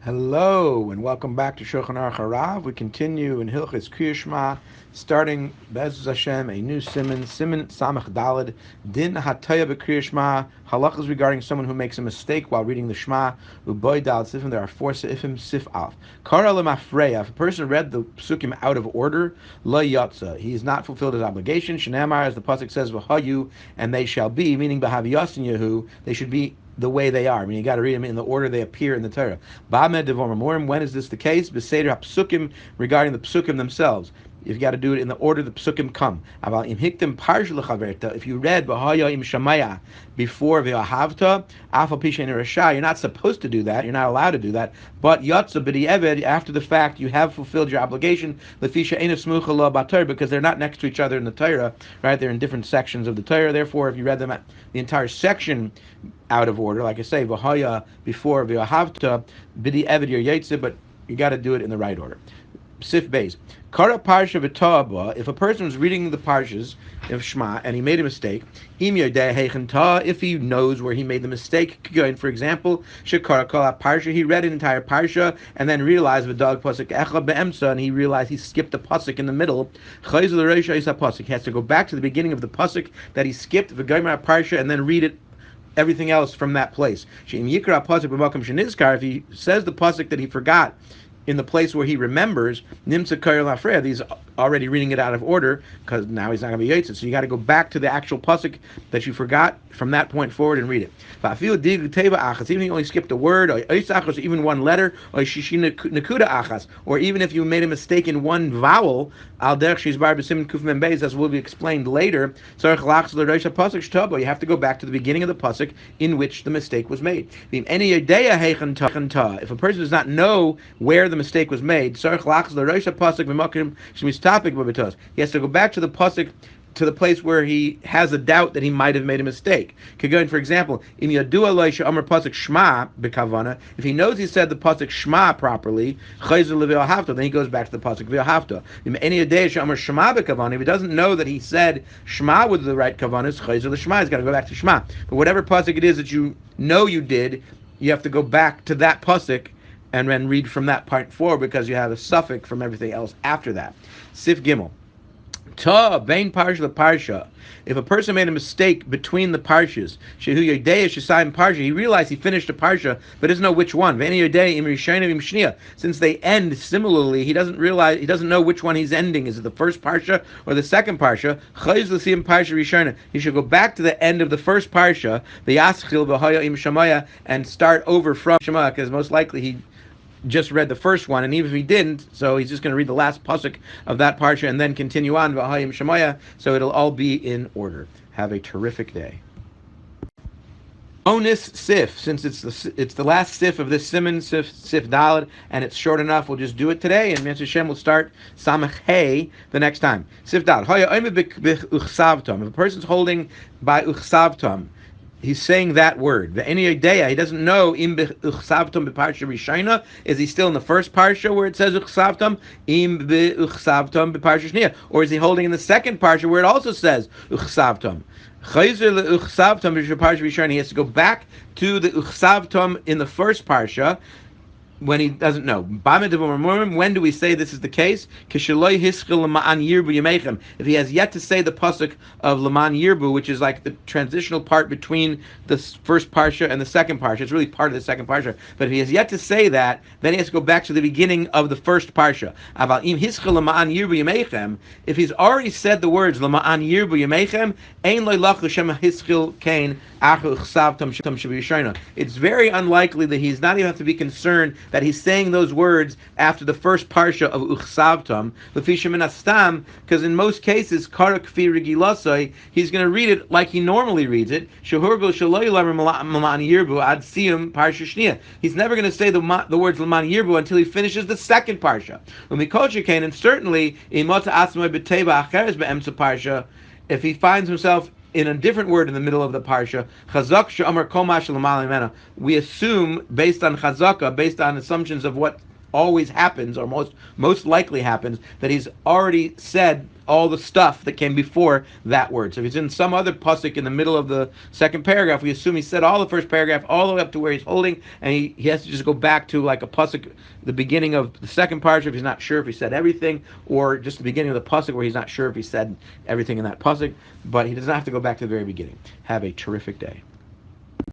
Hello and welcome back to Shulchan Aruch HaRav. We continue in Hilchos Shmah, starting Be'ez Hashem, a new Siman Samech Dalet, Din Hataya Shmah, halachas regarding someone who makes a mistake while reading the Shema, Uboy Dalet Sifim. There are four Sifim, Sif Alf. Kara Lemafreya, if a person read the Psukim out of order, Lo Yotza, he has not fulfilled his obligation. Shenamar, as the Pasuk says, V'hayu, and they shall be, meaning B'hav Yasin Yehu, they should be the way they are. I mean, you got to read them in the order they appear in the Torah. When is this the case? Beseder psukim, regarding the psukim themselves. You've got to do it in the order the psukim come. If you read V'haya im Shamaya before V'ahavta, Afal Pisha Rasha, you're not supposed to do that. You're not allowed to do that. But Yatza B'di'eved, after the fact, you have fulfilled your obligation. Lefisha Eina Smucha Lo B'Torah, because they're not next to each other in the Torah, right? They're in different sections of the Torah. Therefore, if you read them the entire section out of order, like I say, V'haya before V'ahavta, B'di'eved your Yaitze, but you got to do it in the right order. Sif Beis. Kara Parsha V'Ta'aba, if a person was reading the Parshas of Shema and he made a mistake, if he knows where he made the mistake, for example, Shekara Kala Parsha, he read an entire Parsha and then realized V'Dag Pasuk Echa Be'emsa, and he realized he skipped a Pasuk in the middle. He has to go back to the beginning of the Pasuk that he skipped, V'Goymer Parsha, and then read it everything else from that place. If he says the pasuk that he forgot in the place where he remembers, Nimsa Kair Lafreya, he's already reading it out of order, because now he's not going to be Yitzit. So you got to go back to the actual pasuk that you forgot from that point forward and read it. Even if you only skipped a word, or even one letter, or even if you made a mistake in one vowel, as will be explained later, you have to go back to the beginning of the pasuk in which the mistake was made. If a person does not know where the mistake was made, he has to go back to the pasuk, to the place where he has a doubt that he might have made a mistake. For example, if he knows he said the pasuk Shmah properly, then he goes back to the pasuk V'ahavta. If he doesn't know that he said Shema with the right kavanas, he's got to go back to Shema. But whatever pasuk it is that you know you did, you have to go back to that pasuk and then read from that point forward, because you have a suffix from everything else after that. Sif Gimel. Ta vein parsha parsha. If a person made a mistake between the parshas, shehu yodei shesayim parsha, he realized he finished a parsha, but doesn't know which one. Ve'eni yodei im rishayim im shniya. Since they end similarly, he doesn't know which one he's ending. Is it the first parsha or the second parsha? Chayz l'siyim parsha rishayim. He should go back to the end of the first parsha, the yaschil v'haya im shamaya, and start over from Shema, because most likely he just read the first one, and even if he didn't, so he's just going to read the last pasuk of that parsha and then continue on v'hayim shemaya, so it'll all be in order. Have a terrific day. Bonus sif, since it's the last sif of this Siman sif Dalet, and it's short enough, we'll just do it today, and Mr. Hashem will start Samech Hey the next time. Sif Dalet. If a person's holding by uchsavtam, he's saying that word. The any idea he doesn't know im uchsavtam beparsha rishayna, is he still in the first parsha where it says uchsavtam im uchsavtam beparsha shniya, or is he holding in the second parsha where it also says uchsavtam? He has to go back to the uchsavtam in the first parsha when he doesn't know. When do we say this is the case? If he has yet to say the pasuk of Laman Yirbu, which is like the transitional part between the first parsha and the second parsha. It's really part of the second parsha. But if he has yet to say that, then he has to go back to the beginning of the first parsha. If he's already said the words Laman Yirbu Yemechem, it's very unlikely that he's not even have to be concerned that he's saying those words after the first parsha of Uchsavtam, because in most cases, he's going to read it like he normally reads it. He's never going to say the words Laman Yirbu until he finishes the second parsha. And certainly, if he finds himself in a different word in the middle of the parsha, chazak she'amar kol ma she'lamala mimena, we assume, based on chazaka, based on assumptions of what always happens, or most likely happens, that he's already said all the stuff that came before that word. So if he's in some other pasuk in the middle of the second paragraph, we assume he said all the first paragraph all the way up to where he's holding, and he has to just go back to like a pasuk, the beginning of the second paragraph if he's not sure if he said everything, or just the beginning of the pasuk where he's not sure if he said everything in that pasuk. But he does not have to go back to the very beginning. Have a terrific day.